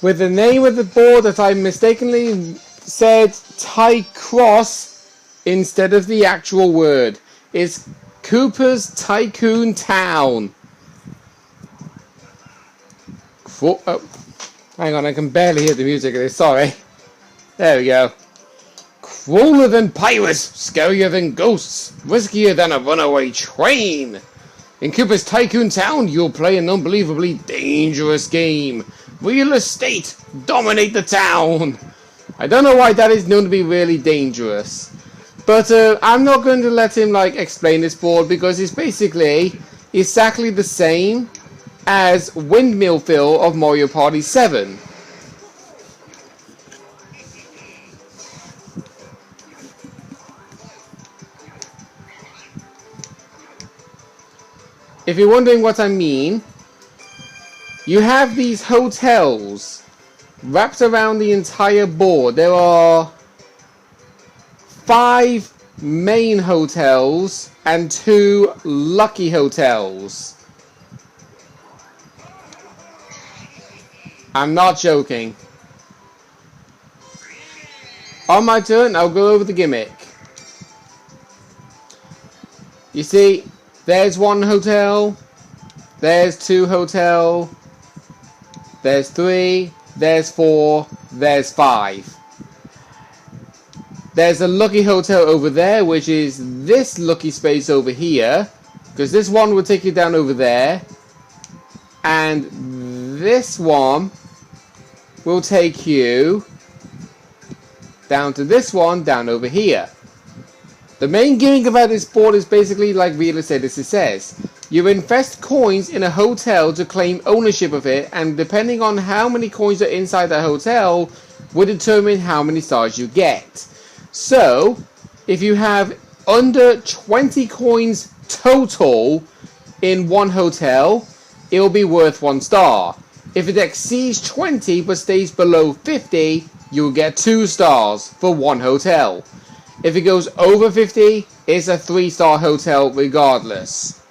with the name of the board that I mistakenly said Ty-Cross instead of the actual word. It's Koopa's Tycoon Town. Oh, hang on, I can barely hear the music of this, sorry. There we go. Crueler than pirates, scarier than ghosts, riskier than a runaway train. In Koopa's Tycoon Town, you'll play an unbelievably dangerous game. Real estate, dominate the town. I don't know why that is known to be really dangerous. But I'm not going to let him explain this board because it's basically exactly the same as Windmillville of Mario Party 7. If you're wondering what I mean, you have these hotels wrapped around the entire board. There are 5 main hotels and 2 lucky hotels. I'm not joking. On my turn, I'll go over the gimmick. You see, there's 1 hotel, there's 2 hotel, there's 3, there's 4, there's 5. There's a lucky hotel over there, which is this lucky space over here, because this one will take you down over there, and this one will take you down to this one down over here. The main gimmick about this board is basically like real estate, as it says. You invest coins in a hotel to claim ownership of it, and depending on how many coins are inside that hotel will determine how many stars you get. So, if you have under 20 coins total in one hotel, it will be worth 1 star. If it exceeds 20 but stays below 50, you'll get 2 stars for 1 hotel. If it goes over 50, it's a 3-star hotel regardless.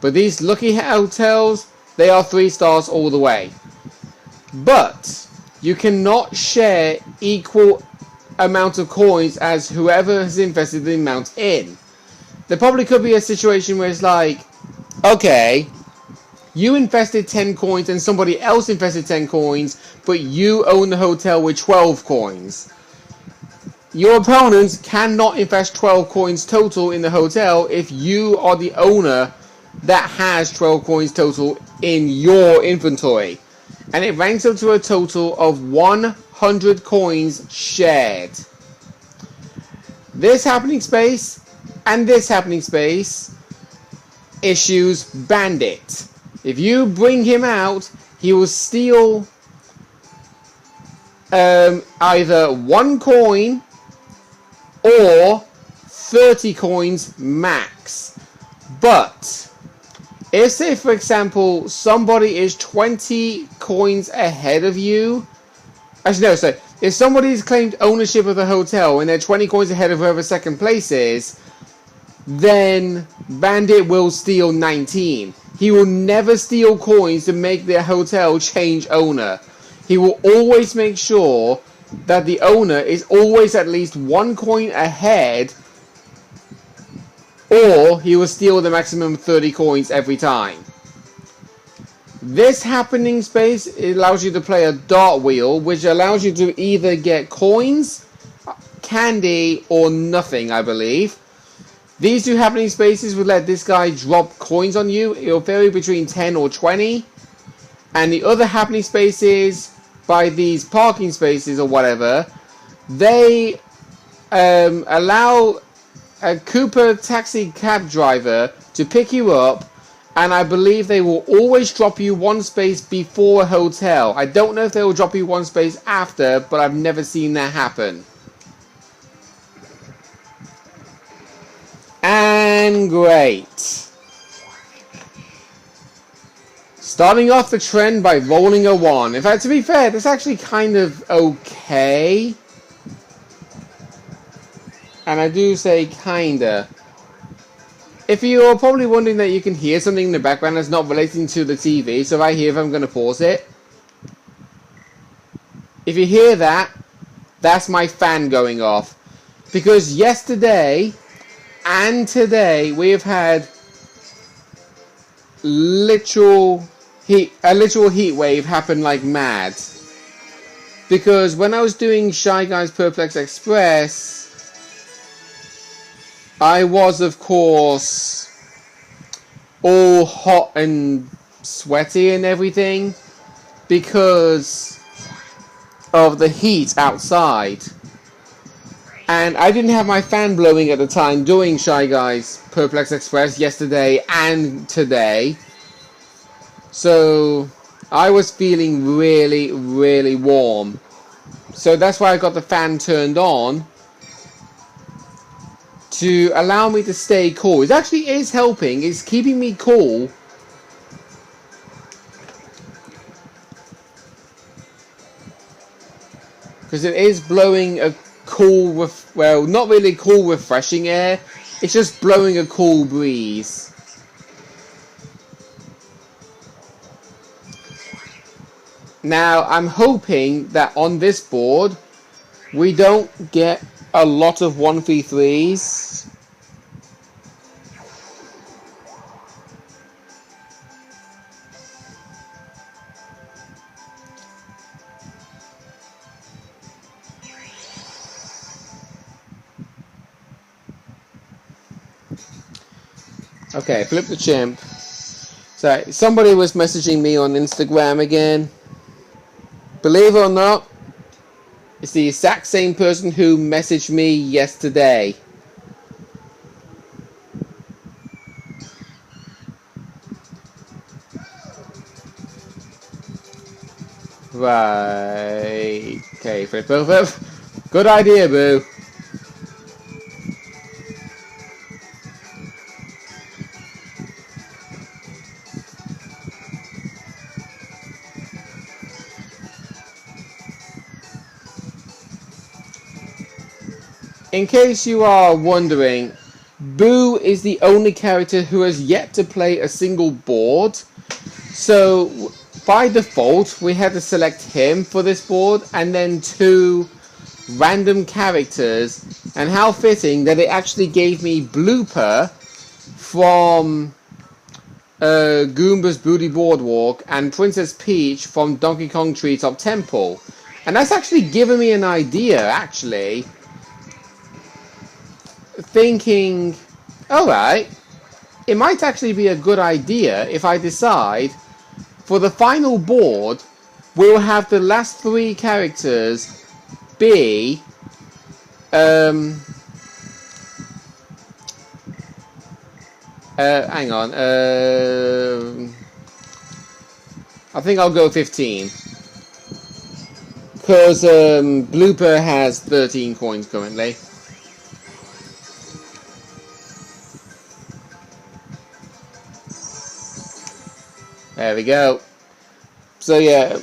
But these lucky hotels, they are 3 stars all the way. But you cannot share equal amount of coins as whoever has invested the amount in. There probably could be a situation where it's like, okay, you invested 10 coins and somebody else invested 10 coins, but you own the hotel with 12 coins. Your opponents cannot invest 12 coins total in the hotel if you are the owner that has 12 coins total in your inventory. And it ranks up to a total of 100 coins shared. This happening space and this happening space issues Bandit. If you bring him out, he will steal either 1 coin or 30 coins max. But if, say for example, somebody is 20 coins ahead of you, actually no, so if somebody's claimed ownership of the hotel and they're 20 coins ahead of whoever second place is, then Bandit will steal 19. He will never steal coins to make the hotel change owner. He will always make sure that the owner is always at least 1 coin ahead, or he will steal the maximum 30 coins every time. This happening space, it allows you to play a dart wheel, which allows you to either get coins, candy, or nothing, I believe. These 2 happening spaces will let this guy drop coins on you. It will vary between 10 or 20. And the other happening spaces, by these parking spaces or whatever, they allow a Koopa taxi cab driver to pick you up, and I believe they will always drop you 1 space before a hotel. I don't know if they will drop you 1 space after, but I've never seen that happen. And great. Starting off the trend by rolling a 1. In fact, to be fair, that's actually kind of okay. And I do say kinda. If you're probably wondering that you can hear something in the background that's not relating to the TV, so right here if I'm going to pause it. If you hear that, that's my fan going off. Because yesterday and today we have had a literal heat wave happen like mad. Because when I was doing Shy Guys Perplex Express, I was, of course, all hot and sweaty and everything because of the heat outside. And I didn't have my fan blowing at the time doing Shy Guys Perplex Express yesterday and today. So I was feeling really, really warm. So that's why I got the fan turned on to allow me to stay cool. It actually is helping. It's keeping me cool. Because it is blowing a cool, well, not really cool, refreshing air. It's just blowing a cool breeze. Now, I'm hoping that on this board, we don't get a lot of 1v3s. Okay, flip the chimp. So, somebody was messaging me on Instagram again. Believe it or not, it's the exact same person who messaged me yesterday. Right. Okay, flip. Good idea, boo. In case you are wondering, Boo is the only character who has yet to play a single board. So, by default, we had to select him for this board, and then 2 random characters. And how fitting that it actually gave me Blooper from Goomba's Booty Boardwalk and Princess Peach from Donkey Kong Treetop Temple. And that's actually given me an idea, actually. Thinking, alright, it might actually be a good idea if I decide for the final board we'll have the last 3 characters be hang on, I think I'll go 15 because Blooper has 13 coins currently. There we go. So yeah.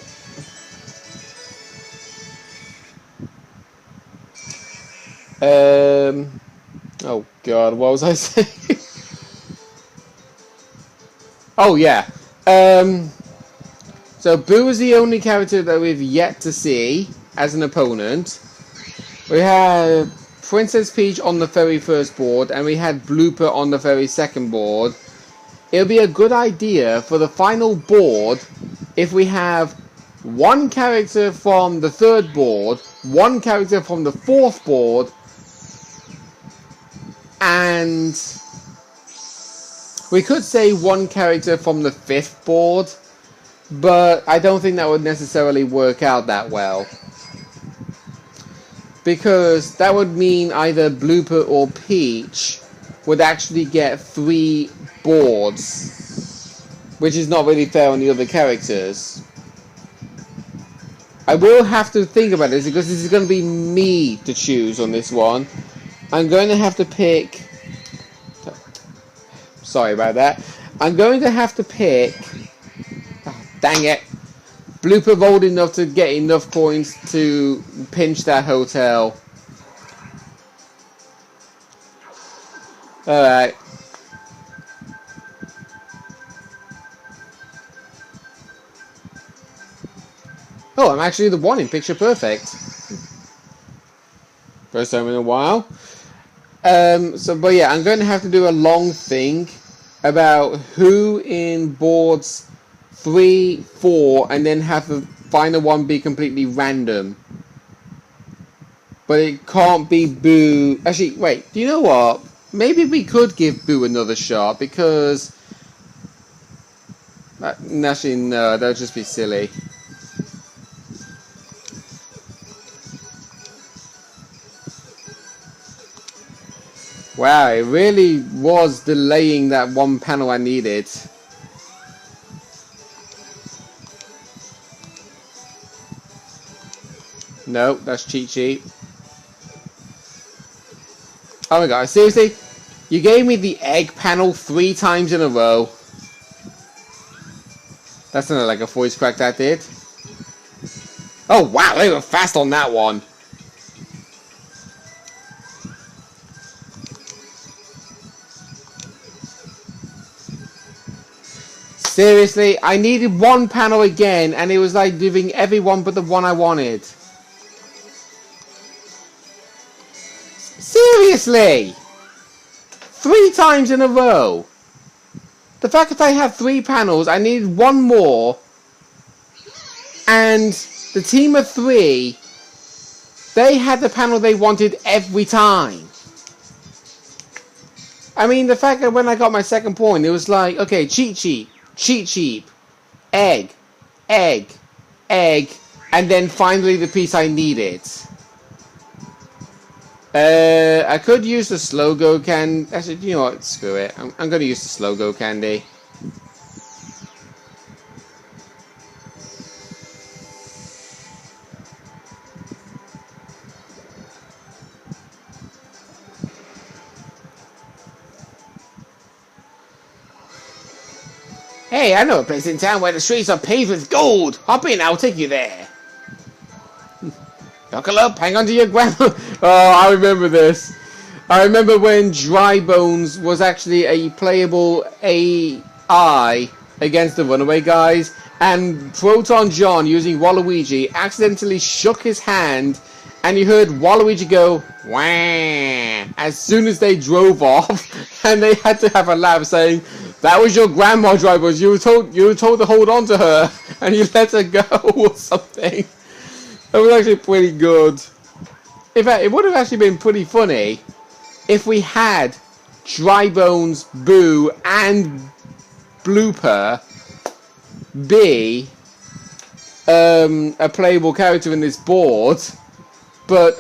Oh god, what was I saying? Oh yeah. So Boo is the only character that we've yet to see as an opponent. We had Princess Peach on the very first board, and we had Blooper on the very second board. It'll be a good idea for the final board if we have 1 character from the third board, 1 character from the fourth board, and we could say 1 character from the 5th board, but I don't think that would necessarily work out that well. Because that would mean either Blooper or Peach would actually get 3 boards, which is not really fair on the other characters. I will have to think about this because this is going to be me to choose on this one. I'm going to have to pick... Sorry about that. I'm going to have to pick... Oh, dang it. Blooper rolled enough to get enough coins to pinch that hotel. Alright. Oh, I'm actually the one in picture perfect. First time in a while. But yeah, I'm going to have to do a long thing about who in boards 3, 4, and then have the final one be completely random. But it can't be Boo. Actually, wait, do you know what? Maybe we could give Boo another shot because... actually, no, that would just be silly. Wow, it really was delaying that one panel I needed. No, that's cheat sheet. Oh my god, seriously? You gave me the egg panel 3 times in a row. That's not like a voice crack that did. Oh wow, they were fast on that one. Seriously, I needed one panel again and it was like giving everyone but the one I wanted. Seriously! 3 times in a row. The fact that I have 3 panels, I needed one more. And the team of 3, they had the panel they wanted every time. I mean, the fact that when I got my second point, it was like, okay, cheat sheet, egg, egg, egg, and then finally the piece I needed. I could use the slow go candy. Actually, you know what? Screw it. I'm going to use the slow go candy. Hey, I know a place in town where the streets are paved with gold. Hop in, I'll take you there. Buckle up, hang on to your grandma. Oh, I remember this. I remember when Dry Bones was actually a playable AI against the Runaway guys, and Proton John, using Waluigi, accidentally shook his hand, and you heard Waluigi go, wah, as soon as they drove off, and they had to have a laugh saying, that was your grandma, Dry Bones, you were told to hold on to her, and you let her go, or something. That was actually pretty good. In fact, it would have actually been pretty funny if we had Dry Bones, Boo, and Blooper be a playable character in this board, but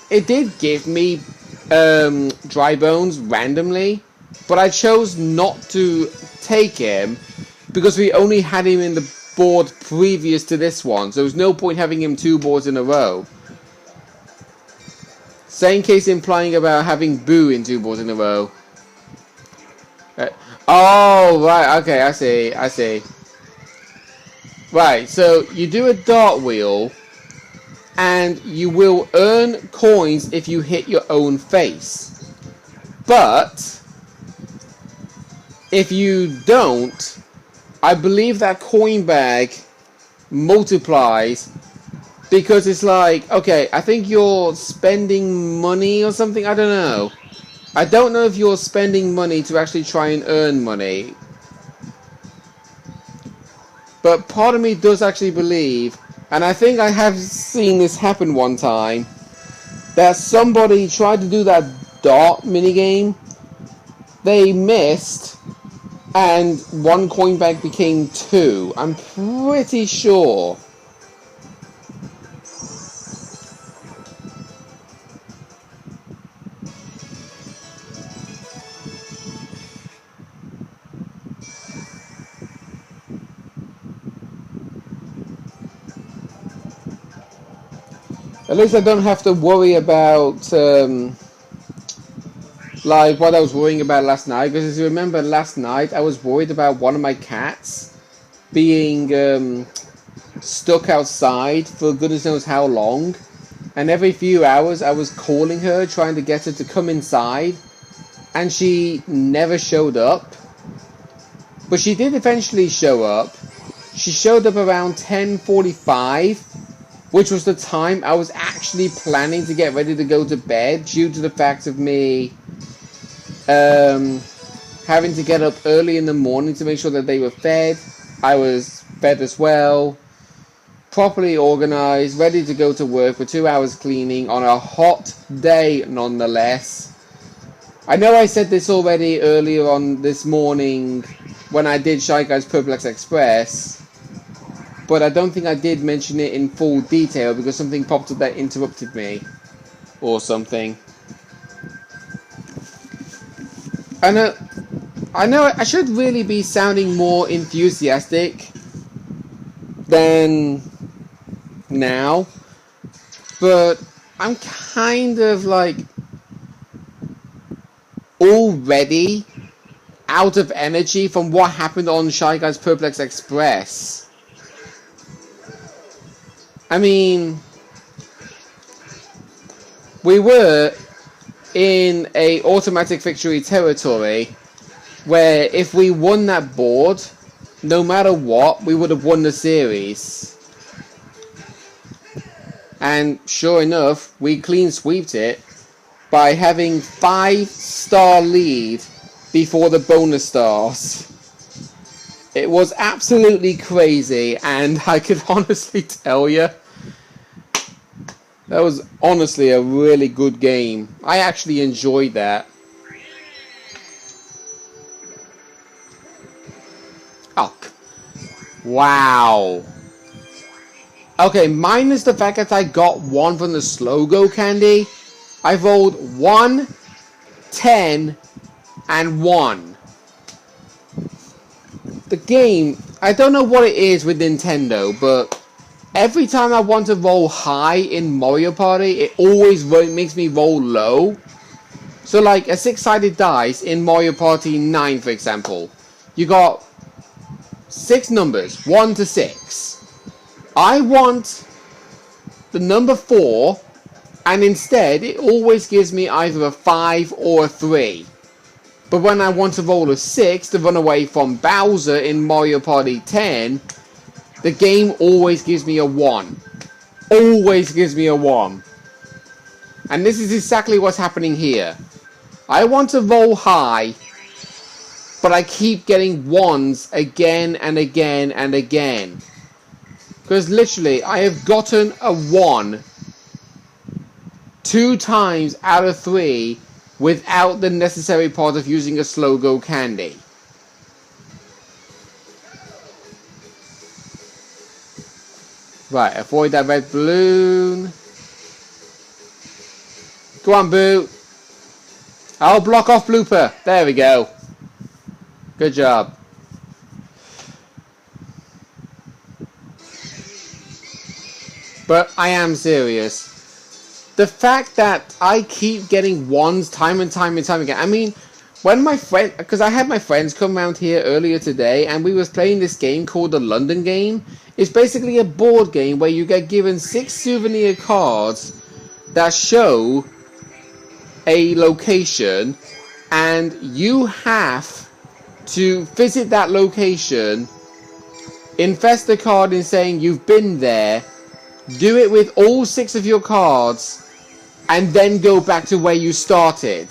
it did give me Dry Bones randomly, but I chose not to take him because we only had him in the board previous to this one, so there was no point having him 2 boards in a row. Same case implying about having Boo in 2 boards in a row. Oh, right, okay, I see. Right, so you do a dart wheel, and you will earn coins if you hit your own face. But if you don't, I believe that coin bag multiplies because it's like, okay, I think you're spending money or something, I don't know. I don't know if you're spending money to actually try and earn money. But part of me does actually believe, and I think I have seen this happen one time, that somebody tried to do that dart minigame, they missed, and 1 coin bag became 2. I'm pretty sure. At least I don't have to worry about like what I was worrying about last night, because as you remember last night I was worried about one of my cats being stuck outside for goodness knows how long, and every few hours I was calling her trying to get her to come inside and she never showed up. But she did eventually show up. she showed up around 10:45, which was the time I was actually planning to get ready to go to bed due to the fact of me having to get up early in the morning to make sure that they were fed. I was fed as well, properly organized, ready to go to work for 2 hours cleaning on a hot day nonetheless. I know I said this already earlier on this morning when I did Shy Guys Perplex Express, but I don't think I did mention it in full detail because something popped up that interrupted me or something. I know I should really be sounding more enthusiastic than now, but I'm kind of like already out of energy from what happened on Shy Guys Perplex Express. I mean, we were in a automatic victory territory where if we won that board, no matter what, we would have won the series. And sure enough, we clean sweeped it by having 5-star lead before the bonus stars. It was absolutely crazy, and I could honestly tell you, that was honestly a really good game. I actually enjoyed that. Oh, wow. Okay, minus the fact that I got 1 from the Slow-Go candy, I rolled 1, 10, and 1. The game, I don't know what it is with Nintendo, but every time I want to roll high in Mario Party, it always makes me roll low. So like a 6-sided dice in Mario Party 9, for example, you got 6 numbers, 1 to 6. I want the number 4, and instead it always gives me either a 5 or a 3. But when I want to roll a 6 to run away from Bowser in Mario Party 10, the game always gives me a 1. Always gives me a 1. And this is exactly what's happening here. I want to roll high, but I keep getting 1s again and again and again. Because literally, I have gotten a 1 2 times out of 3 without the necessary part of using a Slow-Go candy. Right, avoid that red balloon. Go on, Boo. I'll block off Blooper. There we go. Good job. But I am serious. The fact that I keep getting 1s time and time and time again. I mean, when my friend, because I had my friends come around here earlier today, and we was playing this game called the London game. It's basically a board game where you get given 6 souvenir cards that show a location, and you have to visit that location, infest the card in saying you've been there, do it with all 6 of your cards, and then go back to where you started.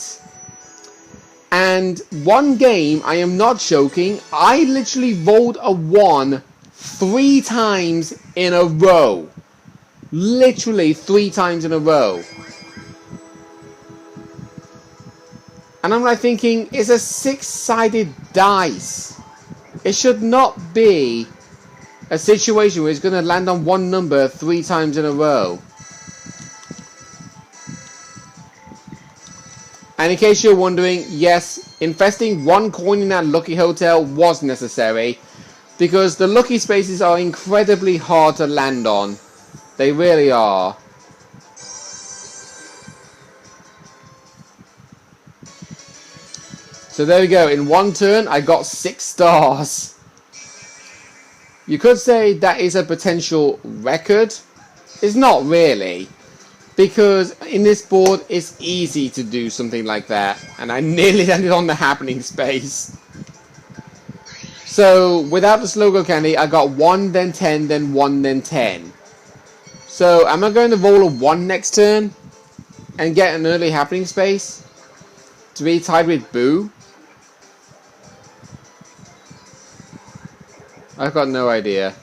And one game, I am not joking, I literally rolled a 1 3 times in a row. Literally 3 times in a row. And I'm like thinking, it's a 6-sided dice. It should not be a situation where it's going to land on one number 3 times in a row. And in case you're wondering, yes, investing 1 coin in that Lucky Hotel was necessary, because the lucky spaces are incredibly hard to land on. They really are. So there we go. In 1 turn, I got 6 stars. You could say that is a potential record. It's not really. Because in this board, it's easy to do something like that. And I nearly landed on the happening space. So without the slow-go candy, I got 1, then 10, then 1, then 10. So am I going to roll a 1 next turn and get an early happening space to be tied with Boo? I've got no idea.